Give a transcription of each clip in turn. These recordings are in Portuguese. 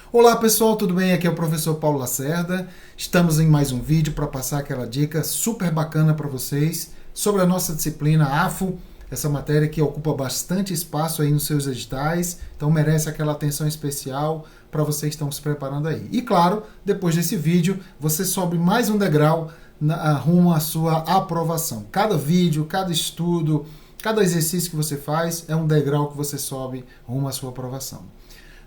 Olá pessoal, tudo bem? Aqui é o professor Paulo Lacerda. Estamos em mais um vídeo para passar aquela dica super bacana para vocês sobre a nossa disciplina AFO, essa matéria que ocupa bastante espaço aí nos seus editais, então merece aquela atenção especial para vocês que estão se preparando aí. E claro, depois desse vídeo, você sobe mais um degrau rumo à sua aprovação. Cada vídeo, cada estudo, cada exercício que você faz é um degrau que você sobe rumo à sua aprovação.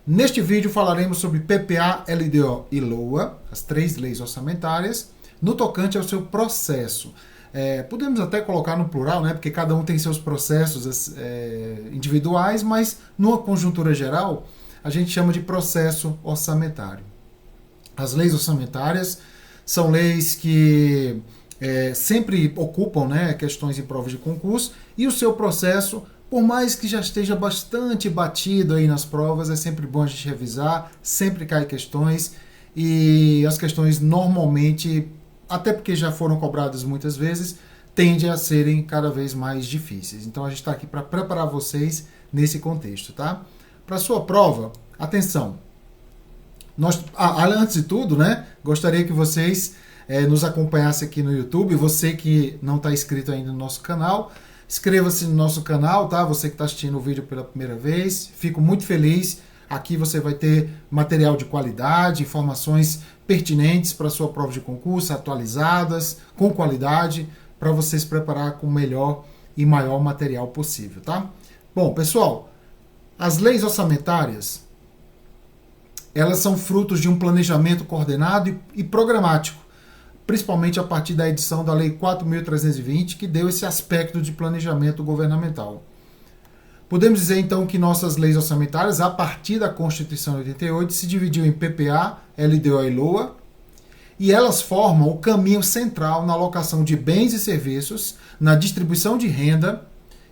Neste vídeo falaremos sobre PPA, LDO e LOA, as três leis orçamentárias, no tocante ao seu processo. Podemos até colocar no plural, né, porque cada um tem seus processos individuais, mas numa conjuntura geral, a gente chama de processo orçamentário. As leis orçamentárias são leis que sempre ocupam, né, questões em provas de concurso, e o seu processo, por mais que já esteja bastante batido aí nas provas, é sempre bom a gente revisar, sempre cai questões, e as questões normalmente, até porque já foram cobradas muitas vezes, tendem a serem cada vez mais difíceis. Então a gente está aqui para preparar vocês nesse contexto, tá? Para a sua prova, atenção! Antes de tudo, né, gostaria que vocês nos acompanhassem aqui no YouTube, você que não está inscrito ainda no nosso canal, inscreva-se no nosso canal, tá? Você que está assistindo o vídeo pela primeira vez, fico muito feliz. Aqui você vai ter material de qualidade, informações pertinentes para a sua prova de concurso, atualizadas, com qualidade, para você se preparar com o melhor e maior material possível, tá? Bom, pessoal, as leis orçamentárias, elas são frutos de um planejamento coordenado e programático, principalmente a partir da edição da Lei 4.320, que deu esse aspecto de planejamento governamental. Podemos dizer, então, que nossas leis orçamentárias, a partir da Constituição de 88, se dividiu em PPA, LDO e LOA, e elas formam o caminho central na alocação de bens e serviços, na distribuição de renda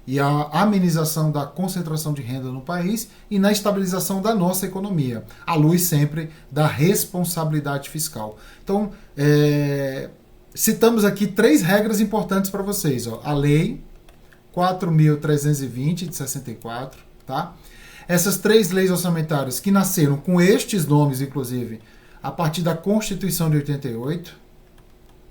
e a amenização da concentração de renda no país e na estabilização da nossa economia, à luz sempre da responsabilidade fiscal. Então, citamos aqui três regras importantes para vocês. A Lei 4.320 de 64, tá? Essas três leis orçamentárias que nasceram com estes nomes, inclusive, a partir da Constituição de 88,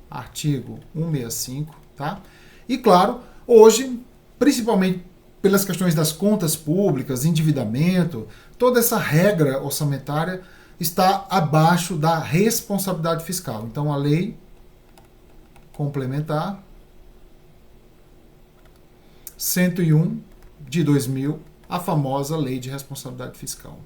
artigo 165, tá? E claro, hoje, principalmente pelas questões das contas públicas, endividamento, toda essa regra orçamentária está abaixo da responsabilidade fiscal. Então, a lei complementar 101 de 2000, a famosa lei de responsabilidade fiscal.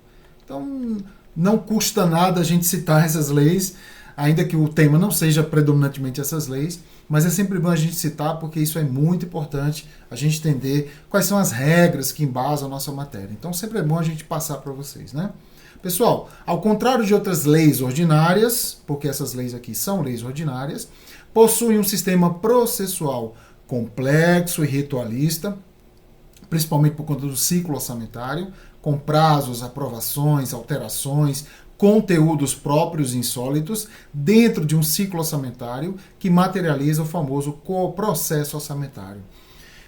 Então, não custa nada a gente citar essas leis, ainda que o tema não seja predominantemente essas leis, mas é sempre bom a gente citar porque isso é muito importante, a gente entender quais são as regras que embasam a nossa matéria. Então sempre é bom a gente passar para vocês, né? Pessoal, ao contrário de outras leis ordinárias, porque essas leis aqui são leis ordinárias, possuem um sistema processual complexo e ritualista, principalmente por conta do ciclo orçamentário, com prazos, aprovações, alterações, conteúdos próprios e insólitos dentro de um ciclo orçamentário que materializa o famoso processo orçamentário.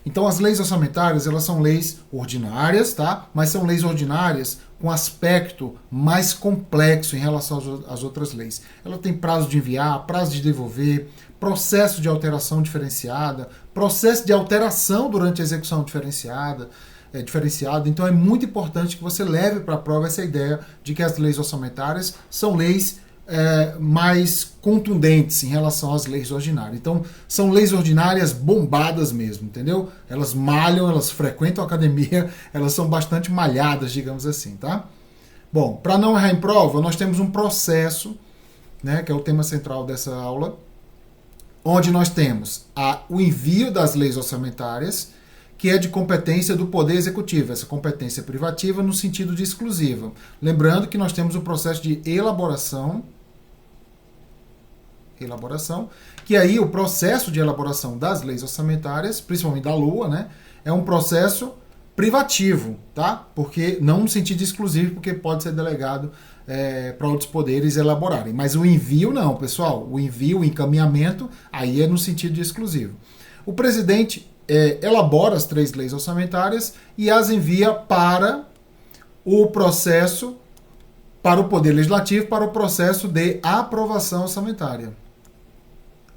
Então as leis orçamentárias, elas são leis ordinárias, tá? Mas são leis ordinárias com aspecto mais complexo em relação às outras leis. Ela tem prazo de enviar, prazo de devolver, processo de alteração diferenciada, processo de alteração durante a execução diferenciado. Então é muito importante que você leve para a prova essa ideia de que as leis orçamentárias são leis mais contundentes em relação às leis ordinárias. Então são leis ordinárias bombadas mesmo, entendeu? Elas malham, elas frequentam a academia, elas são bastante malhadas, digamos assim, tá? Bom, para não errar em prova, nós temos um processo, né, que é o tema central dessa aula, onde nós temos o envio das leis orçamentárias, que é de competência do Poder Executivo, essa competência privativa no sentido de exclusiva. Lembrando que nós temos o processo de elaboração, que aí o processo de elaboração das leis orçamentárias, principalmente da LOA, né, é um processo privativo, tá? Porque não no sentido exclusivo, porque pode ser delegado para outros poderes elaborarem. Mas o envio não, pessoal. O envio, o encaminhamento, aí é no sentido de exclusivo. O presidente elabora as três leis orçamentárias e as envia para o processo para o Poder Legislativo para o processo de aprovação orçamentária.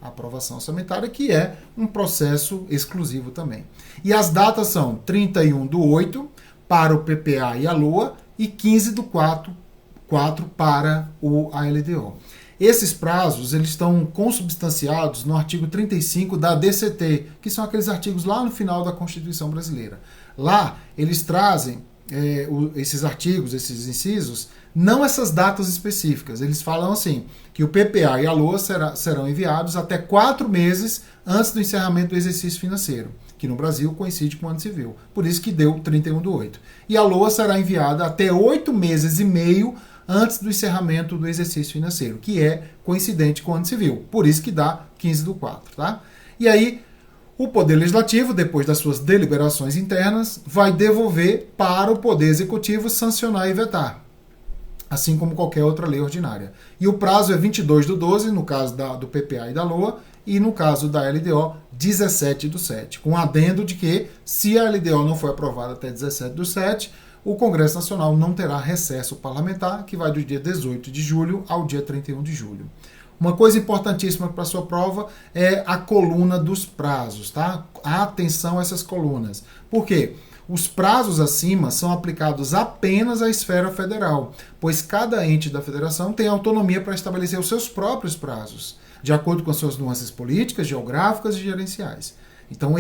Aprovação orçamentária, que é um processo exclusivo também. E as datas são 31/8 para o PPA e a LOA e 15/4 para a LDO. Esses prazos eles estão consubstanciados no artigo 35 da DCT, que são aqueles artigos lá no final da Constituição Brasileira. Lá eles trazem esses artigos, esses incisos, não essas datas específicas. Eles falam assim, que o PPA e a LOA serão enviados até 4 meses antes do encerramento do exercício financeiro, que no Brasil coincide com o ano civil. Por isso que deu 31/8. E a LOA será enviada até 8 meses e meio antes do encerramento do exercício financeiro, que é coincidente com o ano civil. Por isso que dá 15/4. Tá? E aí, o Poder Legislativo, depois das suas deliberações internas, vai devolver para o Poder Executivo sancionar e vetar, assim como qualquer outra lei ordinária. E o prazo é 22/12, no caso do PPA e da LOA, e no caso da LDO, 17/7, com adendo de que, se a LDO não for aprovada até 17/7, o Congresso Nacional não terá recesso parlamentar, que vai do dia 18 de julho ao dia 31 de julho. Uma coisa importantíssima para a sua prova é a coluna dos prazos, tá? Atenção a essas colunas. Por quê? Os prazos acima são aplicados apenas à esfera federal, pois cada ente da federação tem autonomia para estabelecer os seus próprios prazos, de acordo com as suas nuances políticas, geográficas e gerenciais. Então,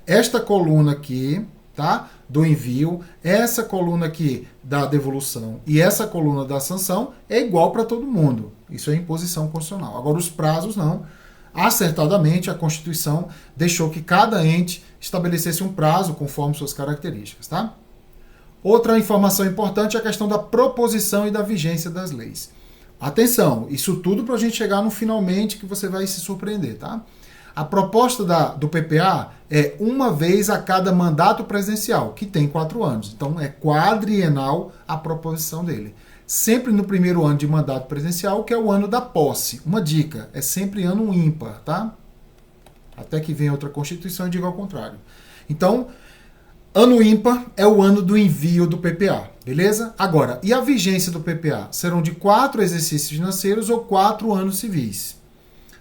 esta coluna aqui, tá? Do envio, essa coluna aqui da devolução e essa coluna da sanção é igual para todo mundo. Isso é imposição constitucional. Agora, os prazos não. Acertadamente, a Constituição deixou que cada ente estabelecesse um prazo conforme suas características. Tá? Outra informação importante é a questão da proposição e da vigência das leis. Atenção, isso tudo para a gente chegar no finalmente que você vai se surpreender. Tá? A proposta do PPA é uma vez a cada mandato presidencial, que tem 4 anos. Então, é quadrienal a proposição dele. Sempre no primeiro ano de mandato presidencial, que é o ano da posse. Uma dica, é sempre ano ímpar, tá? Até que venha outra Constituição e diga ao contrário. Então, ano ímpar é o ano do envio do PPA, beleza? Agora, e a vigência do PPA? Serão de 4 exercícios financeiros ou 4 anos civis.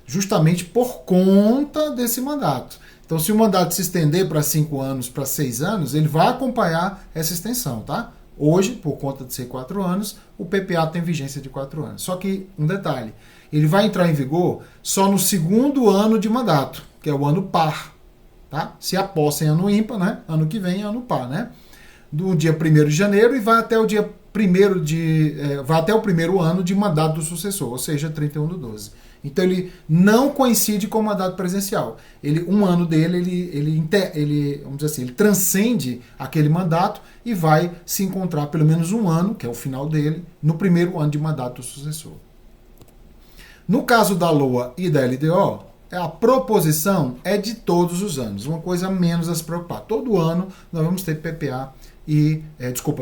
Justamente por conta desse mandato. Então, se o mandato se estender para 5 anos, para 6 anos, ele vai acompanhar essa extensão, tá? Hoje, por conta de ser 4 anos, o PPA tem vigência de 4 anos. Só que, um detalhe, ele vai entrar em vigor só no 2º ano de mandato, que é o ano par, tá? Se a posse é ano ímpar, né? Ano que vem é ano par, né? Do dia 1º de janeiro e vai até o dia vai até o 1º ano de mandato do sucessor, ou seja, 31/12. Então ele não coincide com o mandato presidencial. Um ano dele, vamos dizer assim, ele transcende aquele mandato e vai se encontrar pelo menos um ano, que é o final dele, no 1º ano de mandato do sucessor. No caso da LOA e da LDO, a proposição é de todos os anos, uma coisa a menos a se preocupar. Todo ano nós vamos ter PPA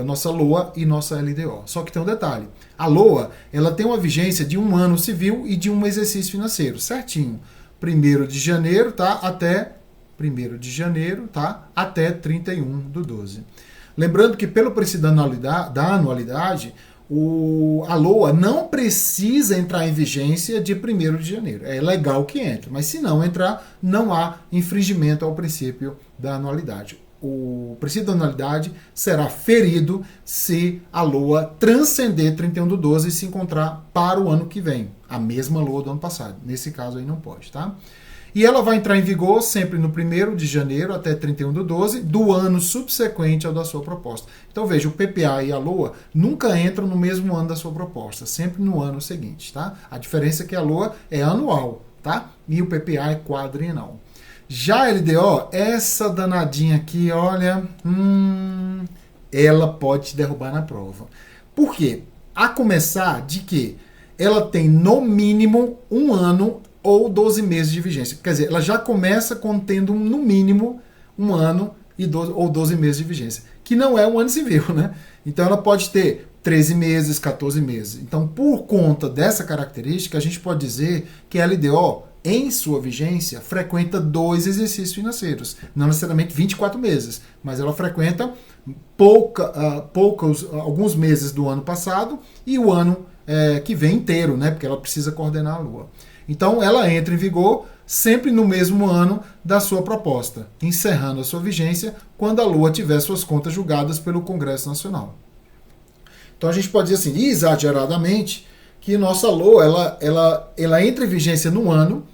nossa LOA e nossa LDO. Só que tem um detalhe. A LOA, ela tem uma vigência de 1 ano civil e de um exercício financeiro, certinho. 1º de janeiro, tá? Até 31/12. Lembrando que pelo princípio da anualidade, a LOA não precisa entrar em vigência de 1º de janeiro. É legal que entre, mas se não entrar, não há infringimento ao princípio da anualidade. O princípio da anualidade será ferido se a LOA transcender 31/12 e se encontrar para o ano que vem. A mesma LOA do ano passado. Nesse caso aí não pode, tá? E ela vai entrar em vigor sempre no 1º de janeiro até 31/12 do ano subsequente ao da sua proposta. Então veja, o PPA e a LOA nunca entram no mesmo ano da sua proposta, sempre no ano seguinte, tá? A diferença é que a LOA é anual, tá? E o PPA é quadrienal. Já a LDO, essa danadinha aqui, olha, ela pode te derrubar na prova. Por quê? A começar de que ela tem no mínimo 1 ano ou 12 meses de vigência. Quer dizer, ela já começa contendo no mínimo 1 ano ou 12 meses de vigência, que não é um ano civil, né? Então ela pode ter 13 meses, 14 meses. Então, por conta dessa característica, a gente pode dizer que a LDO em sua vigência, frequenta 2 exercícios financeiros. Não necessariamente 24 meses, mas ela frequenta alguns meses do ano passado e o ano que vem inteiro, né? Porque ela precisa coordenar a Lua. Então, ela entra em vigor sempre no mesmo ano da sua proposta, encerrando a sua vigência quando a Lua tiver suas contas julgadas pelo Congresso Nacional. Então, a gente pode dizer assim, exageradamente, que nossa Lua, ela entra em vigência no ano,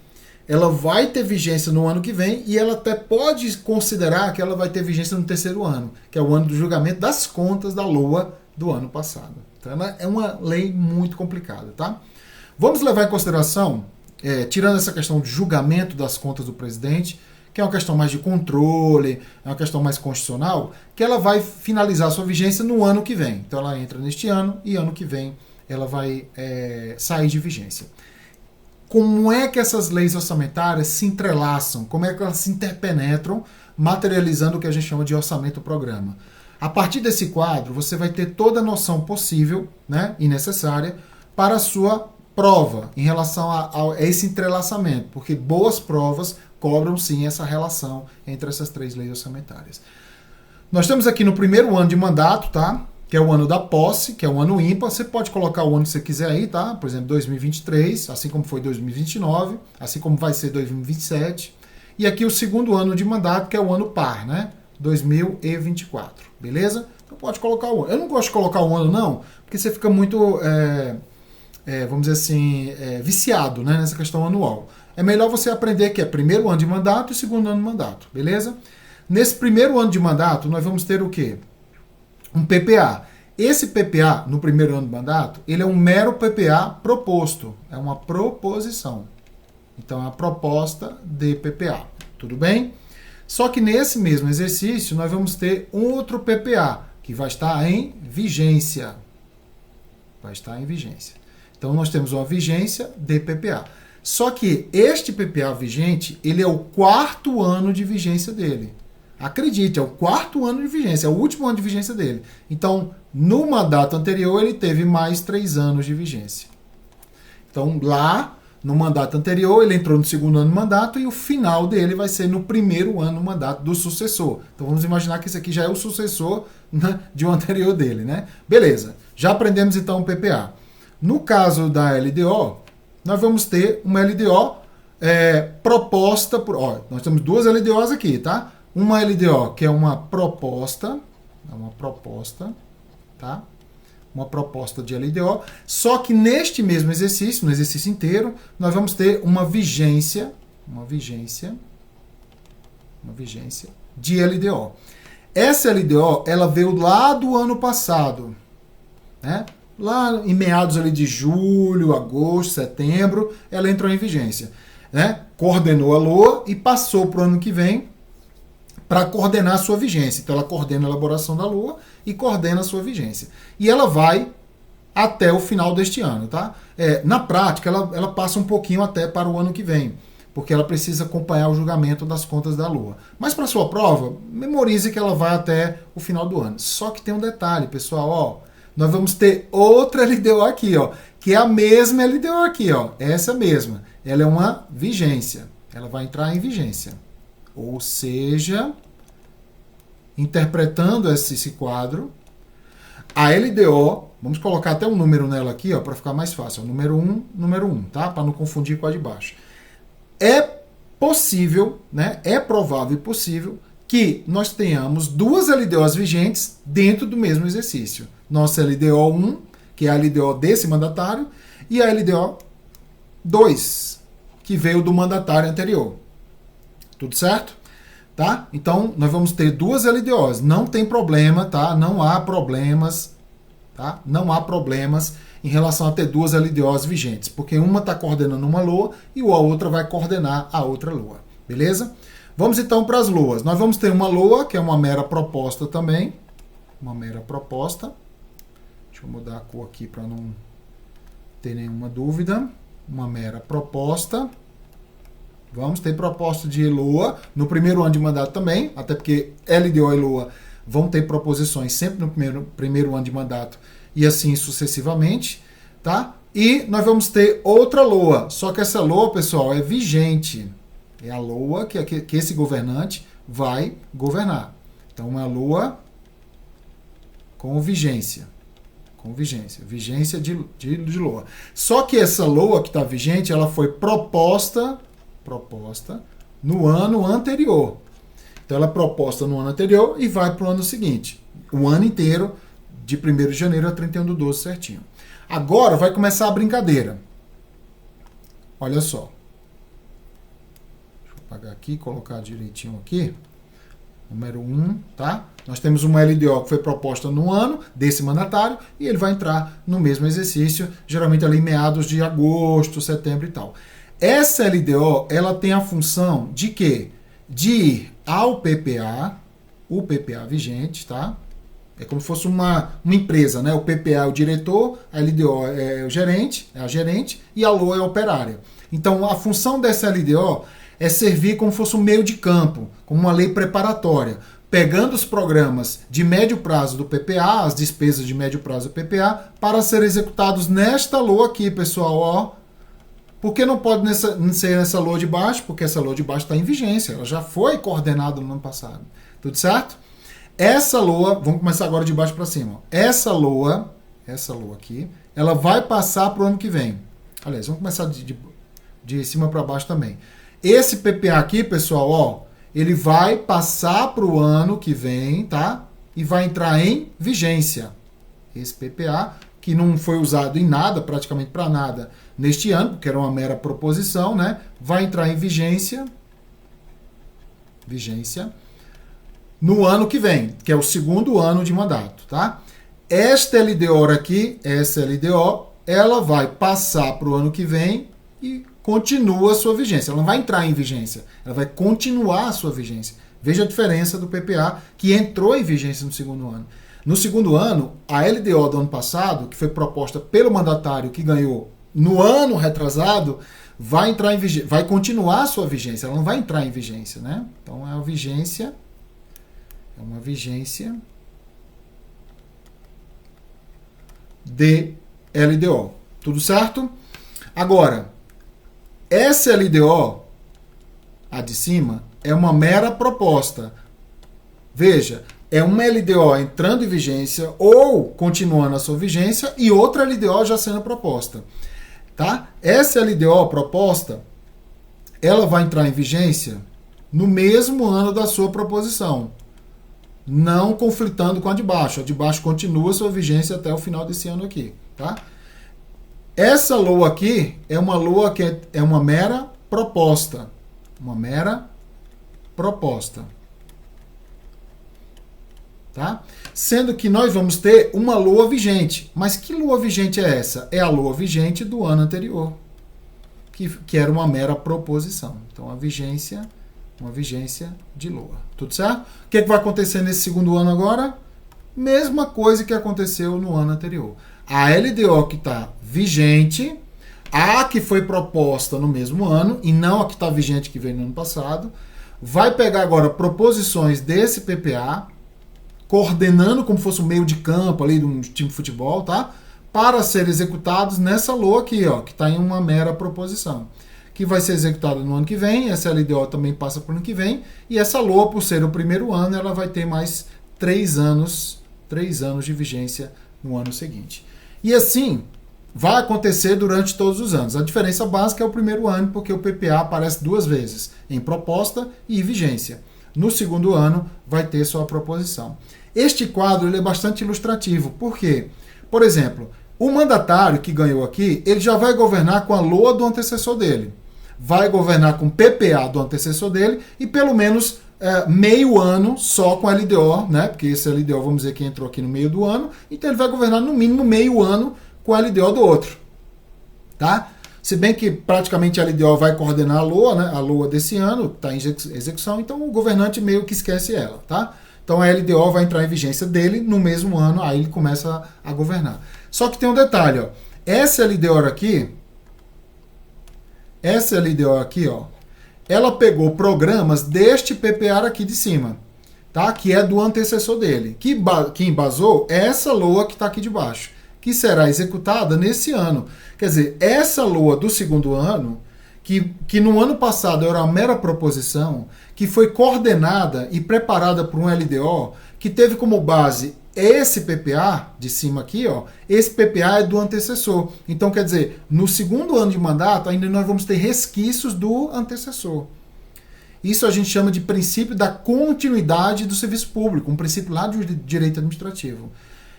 ela vai ter vigência no ano que vem e ela até pode considerar que ela vai ter vigência no terceiro ano, que é o ano do julgamento das contas da Lua do ano passado. Então, ela é uma lei muito complicada, tá? Vamos levar em consideração, tirando essa questão de julgamento das contas do presidente, que é uma questão mais de controle, é uma questão mais constitucional, que ela vai finalizar sua vigência no ano que vem. Então ela entra neste ano e ano que vem ela vai sair de vigência. Como é que essas leis orçamentárias se entrelaçam? Como é que elas se interpenetram, materializando o que a gente chama de orçamento-programa? A partir desse quadro, você vai ter toda a noção possível, né, e necessária para a sua prova em relação a esse entrelaçamento, porque boas provas cobram sim essa relação entre essas 3 leis orçamentárias. Nós estamos aqui no primeiro ano de mandato, tá? Que é o ano da posse, que é o ano ímpar. Você pode colocar o ano que você quiser aí, tá? Por exemplo, 2023, assim como foi 2029, assim como vai ser 2027. E aqui o segundo ano de mandato, que é o ano par, né? 2024, beleza? Então pode colocar o ano. Eu não gosto de colocar o ano, não, porque você fica muito... vamos dizer assim, viciado, né, nessa questão anual. É melhor você aprender que é primeiro ano de mandato e segundo ano de mandato, beleza? Nesse primeiro ano de mandato, nós vamos ter o quê? Um PPA. Esse PPA, no primeiro ano de mandato, ele é um mero PPA proposto. É uma proposição. Então, é a proposta de PPA. Tudo bem? Só que nesse mesmo exercício, nós vamos ter outro PPA, que vai estar em vigência. Vai estar em vigência. Então, nós temos uma vigência de PPA. Só que este PPA vigente, ele é o 4º ano de vigência dele. Acredite, é o 4º ano de vigência, é o último ano de vigência dele. Então, no mandato anterior, ele teve mais 3 anos de vigência. Então, lá, no mandato anterior, ele entrou no segundo ano de mandato e o final dele vai ser no primeiro ano do mandato do sucessor. Então, vamos imaginar que esse aqui já é o sucessor, né, de um anterior dele, né? Beleza, já aprendemos então o PPA. No caso da LDO, nós vamos ter uma LDO proposta por... nós temos 2 LDOs aqui, tá? Uma LDO que é uma proposta, tá? Uma proposta de LDO, só que neste mesmo exercício, no exercício inteiro, nós vamos ter uma vigência de LDO. Essa LDO, ela veio lá do ano passado, né? Lá em meados ali de julho, agosto, setembro, ela entrou em vigência, né? Coordenou a LOA e passou para o ano que vem para coordenar a sua vigência. Então, ela coordena a elaboração da LOA e coordena a sua vigência. E ela vai até o final deste ano, tá? Na prática, ela passa um pouquinho até para o ano que vem, porque ela precisa acompanhar o julgamento das contas da LOA. Mas para sua prova, memorize que ela vai até o final do ano. Só que tem um detalhe, pessoal, nós vamos ter outra LDO aqui, que é a mesma LDO aqui, essa mesma. Ela é uma vigência. Ela vai entrar em vigência. Ou seja, interpretando esse quadro, a LDO, vamos colocar até um número nela aqui, para ficar mais fácil. Número 1, tá? Para não confundir com a de baixo. É possível, né? É provável e possível que nós tenhamos 2 LDOs vigentes dentro do mesmo exercício. Nossa LDO 1, que é a LDO desse mandatário, e a LDO 2, que veio do mandatário anterior. Tudo certo? Tá? Então, nós vamos ter 2 LDOs. Não tem problema, tá? Não há problemas, tá? Não há problemas em relação a ter 2 LDOs vigentes, porque uma está coordenando uma LOA e a outra vai coordenar a outra LOA. Beleza? Vamos então para as LOAs. Nós vamos ter uma LOA, que é uma mera proposta também. Uma mera proposta. Deixa eu mudar a cor aqui para não ter nenhuma dúvida. Uma mera proposta. Vamos ter proposta de LOA no primeiro ano de mandato também, até porque LDO e LOA vão ter proposições sempre no primeiro ano de mandato e assim sucessivamente, tá? E nós vamos ter outra LOA, só que essa LOA, pessoal, é vigente. É a LOA que esse governante vai governar. Então, uma LOA com vigência. Com vigência. Vigência de LOA. Só que essa LOA que está vigente, ela foi proposta no ano anterior. Então, ela é proposta no ano anterior e vai para o ano seguinte. O ano inteiro, de 1º de janeiro a 31/12 certinho. Agora vai começar a brincadeira. Olha só. Deixa eu apagar aqui, colocar direitinho aqui. Número 1, tá? Nós temos uma LDO que foi proposta no ano desse mandatário e ele vai entrar no mesmo exercício, geralmente ali em meados de agosto, setembro e tal. Essa LDO, ela tem a função de quê? De ir ao PPA, o PPA vigente, tá? É como se fosse uma empresa, né? O PPA é o diretor, a LDO é o gerente, é a gerente, e a LOA é a operária. Então, a função dessa LDO é servir como se fosse um meio de campo, como uma lei preparatória, pegando os programas de médio prazo do PPA, as despesas de médio prazo do PPA, para serem executados nesta LOA aqui, pessoal, ó. Por que não pode ser nessa LOA de baixo? Porque essa LOA de baixo está em vigência, ela já foi coordenada no ano passado. Tudo certo? Essa LOA, vamos começar agora de baixo para cima. Essa LOA aqui, ela vai passar para o ano que vem. Aliás, vamos começar de cima para baixo também. Esse PPA aqui, pessoal, ó, ele vai passar para o ano que vem, tá? E vai entrar em vigência. Esse PPA, que não foi usado em nada, praticamente para nada, neste ano, porque era uma mera proposição, né? Vai entrar em vigência no ano que vem, que é o 2º ano de mandato, tá? Esta LDO aqui, essa LDO, ela vai passar para o ano que vem e continua a sua vigência. Ela não vai entrar em vigência, ela vai continuar a sua vigência. Veja a diferença do PPA, que entrou em vigência no 2º ano. No 2º ano, a LDO do ano passado, que foi proposta pelo mandatário que ganhou no ano retrasado, vai entrar em vigência, vai continuar a sua vigência, ela não vai entrar em vigência, né? Então é uma vigência de LDO. Tudo certo? Agora, essa LDO, a de cima, é uma mera proposta. Veja, é uma LDO entrando em vigência ou continuando a sua vigência e outra LDO já sendo proposta. Tá? Essa LDO proposta, ela vai entrar em vigência no mesmo ano da sua proposição, não conflitando com a de baixo. A de baixo continua a sua vigência até o final desse ano aqui. Tá? Essa LOA aqui é uma LOA que é uma mera proposta. Uma mera proposta. Tá? Sendo que nós vamos ter uma LOA vigente. Mas que LOA vigente é essa? É a LOA vigente do ano anterior, que era uma mera proposição. Então, uma vigência de LOA. Tudo certo? O que vai acontecer nesse 2º ano agora? Mesma coisa que aconteceu no ano anterior. A LDO que está vigente, a que foi proposta no mesmo ano, e não a que está vigente que veio no ano passado, vai pegar agora proposições desse PPA, coordenando como fosse um meio de campo ali de um time de futebol, tá? Para ser executados nessa LOA aqui, ó, que está em uma mera proposição, que vai ser executada no ano que vem. Essa LDO também passa para o ano que vem, e essa LOA, por ser o 1º ano, ela vai ter mais 3 anos de vigência no ano seguinte. E assim vai acontecer durante todos os anos. A diferença básica é o 1º ano, porque o PPA aparece 2 vezes, em proposta e vigência. No 2º ano vai ter sua proposição. Este quadro ele é bastante ilustrativo. Por quê? Por exemplo, o mandatário que ganhou aqui, ele já vai governar com a LOA do antecessor dele. Vai governar com o PPA do antecessor dele e pelo menos meio ano só com a LDO, né? Porque esse LDO, vamos dizer que entrou aqui no meio do ano, então ele vai governar no mínimo meio ano com a LDO do outro. Tá? Se bem que praticamente a LDO vai coordenar a LOA, né? A LOA desse ano está em execução, então o governante meio que esquece ela, tá? Então a LDO vai entrar em vigência dele no mesmo ano, aí ele começa a governar. Só que tem um detalhe, ó. Essa LDO aqui, ó, ela pegou programas deste PPA aqui de cima, tá? Que é do antecessor dele, que embasou essa LOA que está aqui de baixo, que será executada nesse ano. Quer dizer, essa LOA do segundo ano, que no ano passado era uma mera proposição, que foi coordenada e preparada por um LDO, que teve como base esse PPA de cima aqui, ó, esse PPA é do antecessor. Então, quer dizer, no segundo ano de mandato, ainda nós vamos ter resquícios do antecessor. Isso a gente chama de princípio da continuidade do serviço público, um princípio lá do direito administrativo.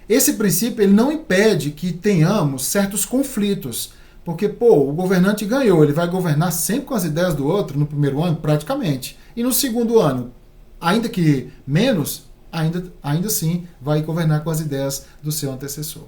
Esse princípio ele não impede que tenhamos certos conflitos, porque, o governante ganhou, ele vai governar sempre com as ideias do outro no primeiro ano, praticamente. E no segundo ano, ainda que menos, ainda assim vai governar com as ideias do seu antecessor.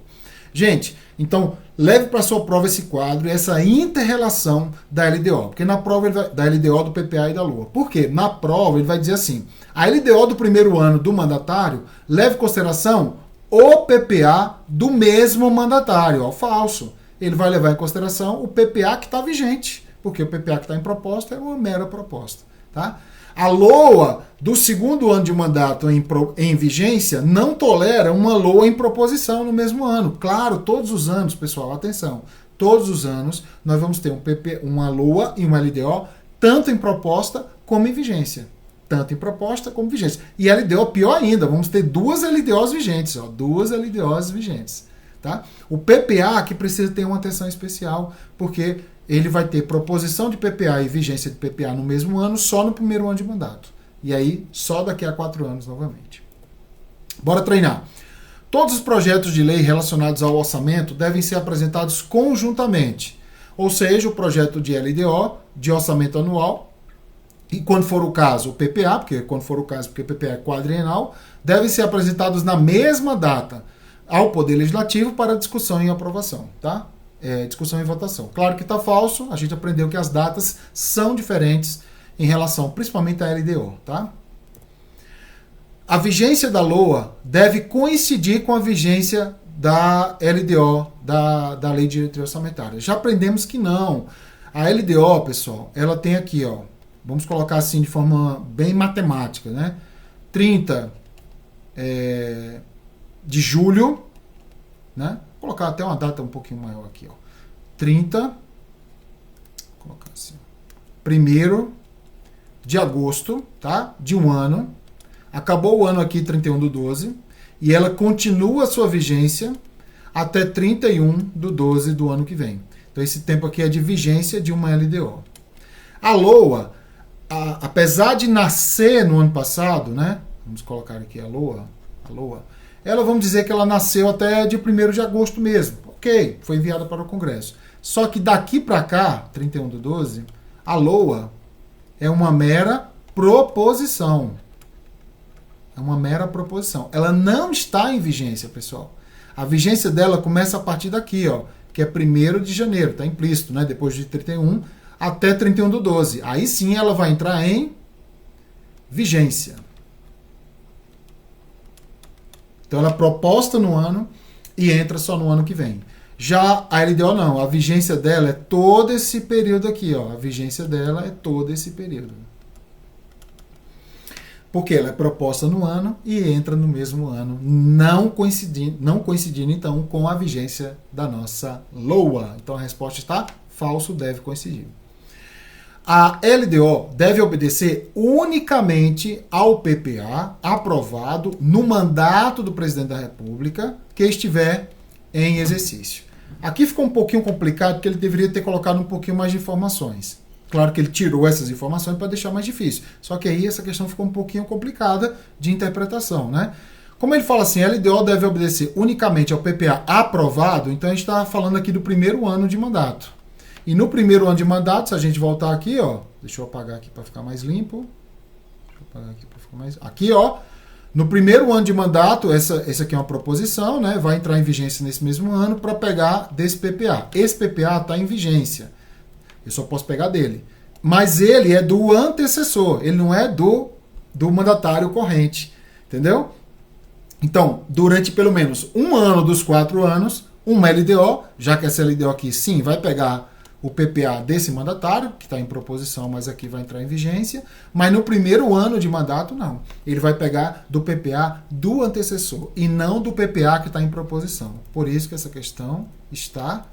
Gente, então leve para sua prova esse quadro, essa inter-relação da LDO, porque na prova da LDO, do PPA e da LOA. Por quê? Na prova ele vai dizer assim, a LDO do primeiro ano do mandatário leva em consideração o PPA do mesmo mandatário. Ó, falso. Ele vai levar em consideração o PPA que está vigente, porque o PPA que está em proposta é uma mera proposta. Tá? A LOA do segundo ano de mandato em vigência não tolera uma LOA em proposição no mesmo ano. Claro, todos os anos, pessoal, atenção, todos os anos nós vamos ter uma LOA e uma LDO, tanto em proposta como em vigência. Tanto em proposta como vigência. E LDO, pior ainda, vamos ter duas LDOs vigentes. Ó, duas LDOs vigentes. Tá? O PPA que precisa ter uma atenção especial, porque ele vai ter proposição de PPA e vigência de PPA no mesmo ano, só no primeiro ano de mandato. E aí, só daqui a 4 anos novamente. Bora treinar. Todos os projetos de lei relacionados ao orçamento devem ser apresentados conjuntamente. Ou seja, o projeto de LDO, de orçamento anual, e quando for o caso, o PPA, porque o PPA é quadrienal, devem ser apresentados na mesma data ao Poder Legislativo para discussão e aprovação, tá? Discussão e votação. Claro que está falso, a gente aprendeu que as datas são diferentes em relação, principalmente à LDO, tá? A vigência da LOA deve coincidir com a vigência da LDO, da Lei de Diretriz Orçamentária. Já aprendemos que não. A LDO, pessoal, ela tem aqui, ó, vamos colocar assim de forma bem matemática, né? 30 de julho, né? Vou colocar até uma data um pouquinho maior aqui, ó. 30, vou colocar assim, 1º de agosto, tá? De um ano. Acabou o ano aqui, 31/12, e ela continua a sua vigência até 31/12 do ano que vem. Então esse tempo aqui é de vigência de uma LDO. A LOA, apesar de nascer no ano passado, né? Vamos colocar aqui a LOA, ela, vamos dizer que ela nasceu até de 1º de agosto mesmo. Ok, foi enviada para o Congresso. Só que daqui para cá, 31/12, a LOA é uma mera proposição. É uma mera proposição. Ela não está em vigência, pessoal. A vigência dela começa a partir daqui, ó, que é 1º de janeiro, está implícito, né? Depois de 31 até 31/12. Aí sim ela vai entrar em vigência. Então ela é proposta no ano e entra só no ano que vem. Já a LDO não, a vigência dela é todo esse período aqui, ó. A vigência dela é todo esse período. Porque ela é proposta no ano e entra no mesmo ano, não coincidindo então com a vigência da nossa LOA. Então a resposta está falso, deve coincidir. A LDO deve obedecer unicamente ao PPA aprovado no mandato do presidente da República que estiver em exercício. Aqui ficou um pouquinho complicado porque ele deveria ter colocado um pouquinho mais de informações. Claro que ele tirou essas informações para deixar mais difícil. Só que aí essa questão ficou um pouquinho complicada de interpretação, né? Como ele fala assim, a LDO deve obedecer unicamente ao PPA aprovado, então a gente está falando aqui do primeiro ano de mandato. E no primeiro ano de mandato, se a gente voltar aqui, ó, deixa eu apagar aqui para ficar mais limpo. Deixa eu apagar aqui para ficar mais... Aqui, ó, no primeiro ano de mandato, essa aqui é uma proposição, né? Vai entrar em vigência nesse mesmo ano para pegar desse PPA. Esse PPA está em vigência. Eu só posso pegar dele. Mas ele é do antecessor, ele não é do mandatário corrente. Entendeu? Então, durante pelo menos um ano dos 4 anos, uma LDO, já que essa LDO aqui sim vai pegar o PPA desse mandatário, que está em proposição, mas aqui vai entrar em vigência, mas no primeiro ano de mandato, não. Ele vai pegar do PPA do antecessor e não do PPA que está em proposição. Por isso que essa questão está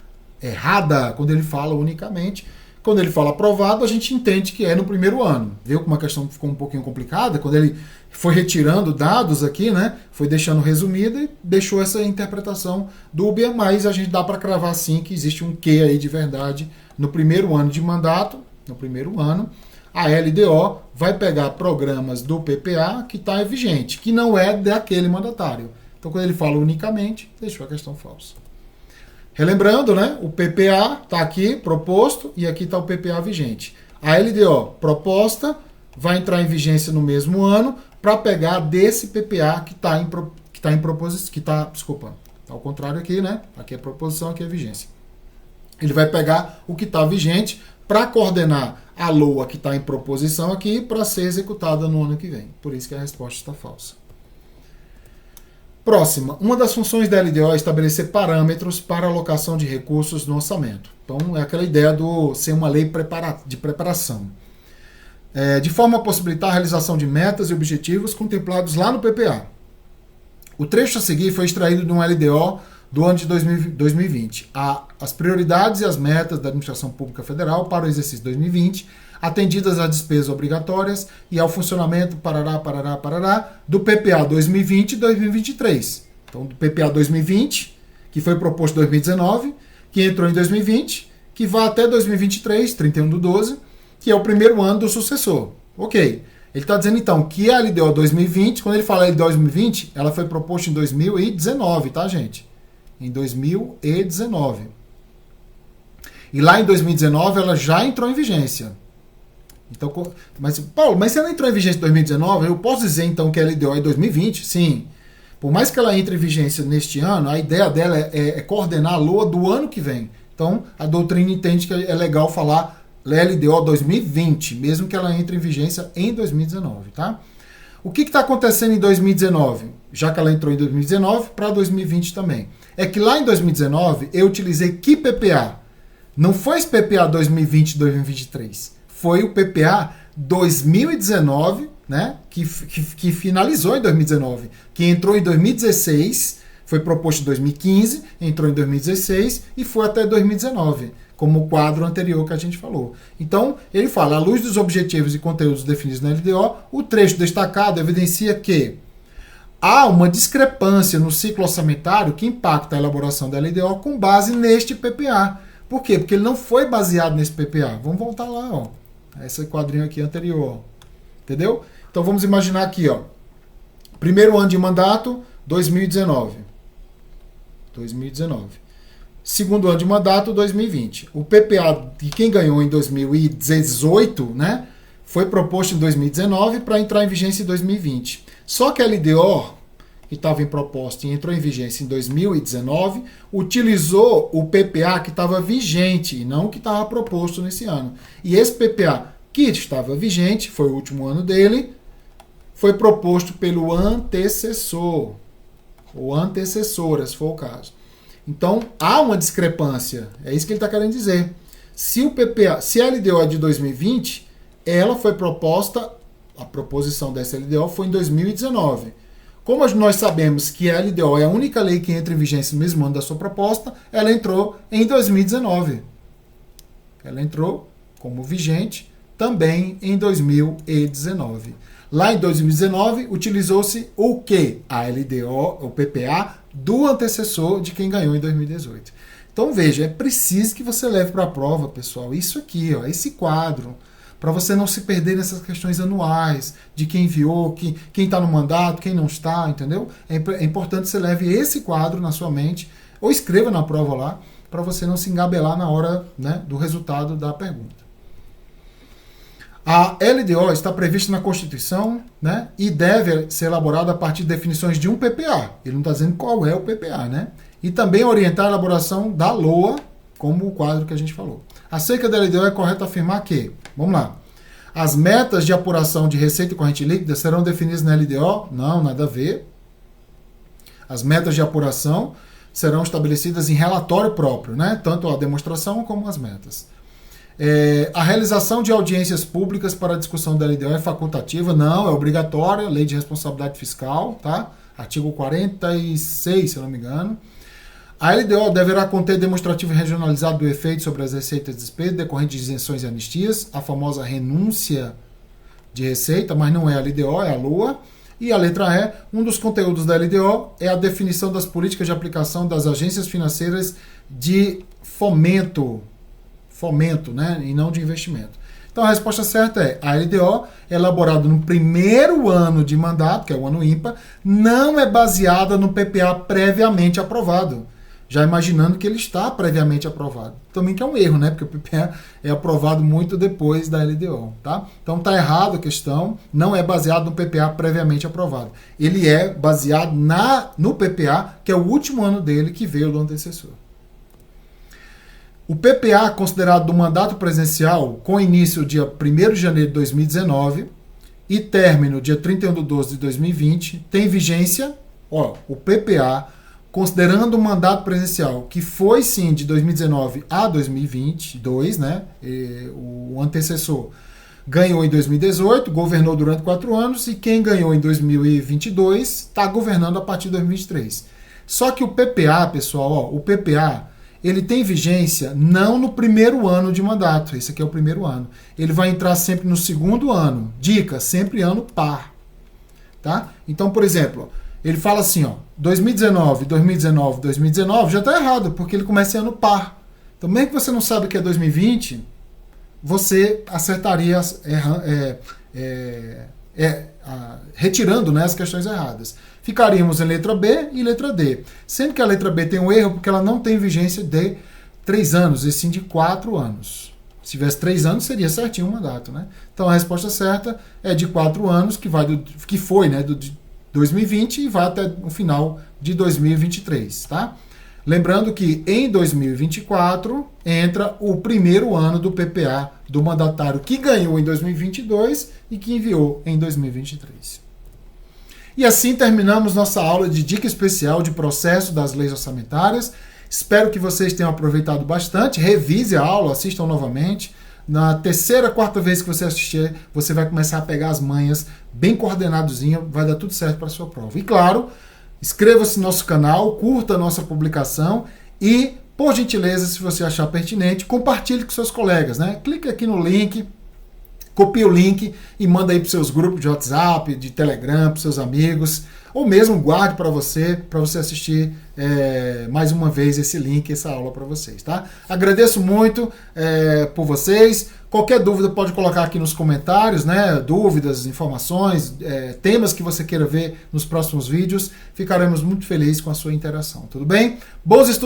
errada quando ele fala unicamente. Quando ele fala aprovado, a gente entende que é no primeiro ano. Viu como a questão ficou um pouquinho complicada? Quando ele foi retirando dados aqui, né? Foi deixando resumida e deixou essa interpretação dúbia, mas a gente dá para cravar sim que existe um quê aí de verdade no primeiro ano de mandato. No primeiro ano, a LDO vai pegar programas do PPA que está vigente, que não é daquele mandatário. Então, quando ele fala unicamente, deixou a questão falsa. Relembrando, né? O PPA está aqui proposto e aqui está o PPA vigente. A LDO proposta vai entrar em vigência no mesmo ano para pegar desse PPA que está em proposição, desculpa, ao contrário aqui, né? Aqui é proposição, aqui é vigência. Ele vai pegar o que está vigente para coordenar a LOA que está em proposição aqui para ser executada no ano que vem. Por isso que a resposta está falsa. Próxima. Uma das funções da LDO é estabelecer parâmetros para alocação de recursos no orçamento. Então, é aquela ideia do ser uma lei de preparação. De forma a possibilitar a realização de metas e objetivos contemplados lá no PPA. O trecho a seguir foi extraído de um LDO do ano de 2020. As prioridades e as metas da Administração Pública Federal para o exercício 2020, atendidas às despesas obrigatórias e ao funcionamento do PPA 2020 e 2023. Então, do PPA 2020, que foi proposto em 2019, que entrou em 2020, que vai até 2023, 31/12, que é o primeiro ano do sucessor. Ok. Ele está dizendo, então, que a LDO 2020, quando ele fala LDO 2020, ela foi proposta em 2019, tá, gente? Em 2019. E lá em 2019, ela já entrou em vigência. Então, Paulo, mas se ela entrou em vigência em 2019, eu posso dizer, então, que a LDO é 2020? Sim. Por mais que ela entre em vigência neste ano, a ideia dela é coordenar a LOA do ano que vem. Então, a doutrina entende que é legal falar LDO 2020, mesmo que ela entre em vigência em 2019, tá? O que está acontecendo em 2019? Já que ela entrou em 2019, para 2020 também. É que lá em 2019, eu utilizei que PPA? Não foi esse PPA 2020-2023. Foi o PPA 2019, né? Que finalizou em 2019. Que entrou em 2016, foi proposto em 2015, entrou em 2016 e foi até 2019. Como o quadro anterior que a gente falou. Então, ele fala, à luz dos objetivos e conteúdos definidos na LDO, o trecho destacado evidencia que há uma discrepância no ciclo orçamentário que impacta a elaboração da LDO com base neste PPA. Por quê? Porque ele não foi baseado nesse PPA. Vamos voltar lá, ó. Esse quadrinho aqui anterior, ó. Entendeu? Então, vamos imaginar aqui, ó. Primeiro ano de mandato, 2019. Segundo ano de mandato, 2020. O PPA de quem ganhou em 2018, né, foi proposto em 2019 para entrar em vigência em 2020. Só que a LDO, que estava em proposta e entrou em vigência em 2019, utilizou o PPA que estava vigente e não o que estava proposto nesse ano. E esse PPA que estava vigente, foi o último ano dele, foi proposto pelo antecessor, ou antecessora, se for o caso. Então, há uma discrepância. É isso que ele está querendo dizer. Se a LDO é de 2020, ela foi proposta, a proposição dessa LDO foi em 2019. Como nós sabemos que a LDO é a única lei que entra em vigência no mesmo ano da sua proposta, ela entrou em 2019. Ela entrou como vigente também em 2019. Lá em 2019, utilizou-se o quê? A LDO, o PPA, do antecessor de quem ganhou em 2018. Então, veja, é preciso que você leve para a prova, pessoal, isso aqui, ó, esse quadro, para você não se perder nessas questões anuais, de quem enviou, quem está no mandato, quem não está, entendeu? É importante que você leve esse quadro na sua mente, ou escreva na prova lá, para você não se engabelar na hora, né, do resultado da pergunta. A LDO está prevista na Constituição, né, e deve ser elaborada a partir de definições de um PPA. Ele não está dizendo qual é o PPA, né? E também orientar a elaboração da LOA, como o quadro que a gente falou. Acerca da LDO, é correto afirmar que, vamos lá, as metas de apuração de receita corrente líquida serão definidas na LDO? Não, nada a ver. As metas de apuração serão estabelecidas em relatório próprio, né? Tanto a demonstração como as metas. A realização de audiências públicas para a discussão da LDO é facultativa? Não, é obrigatória, Lei de Responsabilidade Fiscal, tá? Artigo 46, se eu não me engano. A LDO deverá conter demonstrativo regionalizado do efeito sobre as receitas e despesas decorrentes de isenções e anistias, a famosa renúncia de receita, mas não é a LDO, é a LOA. E a letra E, um dos conteúdos da LDO é a definição das políticas de aplicação das agências financeiras de fomento, né, e não de investimento. Então a resposta certa é: a LDO, elaborada no primeiro ano de mandato, que é o ano ímpar, não é baseada no PPA previamente aprovado. Já imaginando que ele está previamente aprovado. Também que é um erro, né? Porque o PPA é aprovado muito depois da LDO, tá? Então tá errado a questão, não é baseado no PPA previamente aprovado. Ele é baseado no PPA, que é o último ano dele, que veio do antecessor. O PPA, considerado do mandato presidencial, com início dia 1º de janeiro de 2019 e término dia 31/12/2020, tem vigência, o PPA, considerando o mandato presidencial, que foi sim de 2019 a 2022, né? O antecessor ganhou em 2018, governou durante 4 anos, e quem ganhou em 2022 está governando a partir de 2023. Só que o PPA, pessoal, o PPA, ele tem vigência não no primeiro ano de mandato, esse aqui é o primeiro ano. Ele vai entrar sempre no segundo ano. Dica, sempre ano par. Tá? Então, por exemplo, ele fala assim, 2019, 2019, 2019, já está errado, porque ele começa em ano par. Então, mesmo que você não sabe que é 2020, você acertaria retirando, né, as questões erradas. Ficaríamos em letra B e letra D. Sendo que a letra B tem um erro porque ela não tem vigência de 3 anos, e sim de 4 anos. Se tivesse 3 anos, seria certinho o mandato, né? Então a resposta certa é de 4 anos, que foi, né, do 2020 e vai até o final de 2023, tá? Lembrando que em 2024 entra o primeiro ano do PPA do mandatário que ganhou em 2022 e que enviou em 2023. E assim terminamos nossa aula de dica especial de processo das leis orçamentárias. Espero que vocês tenham aproveitado bastante. Revise a aula, assistam novamente. Na terceira, quarta vez que você assistir, você vai começar a pegar as manhas bem coordenadozinho, vai dar tudo certo para a sua prova. E claro, inscreva-se no nosso canal, curta a nossa publicação e, por gentileza, se você achar pertinente, compartilhe com seus colegas, né? Clique aqui no link, copie o link e manda aí para os seus grupos de WhatsApp, de Telegram, para os seus amigos, ou mesmo guarde para você assistir mais uma vez esse link, essa aula para vocês, tá? Agradeço muito por vocês. Qualquer dúvida pode colocar aqui nos comentários, né? Dúvidas, informações, temas que você queira ver nos próximos vídeos. Ficaremos muito felizes com a sua interação, tudo bem? Bons estudos!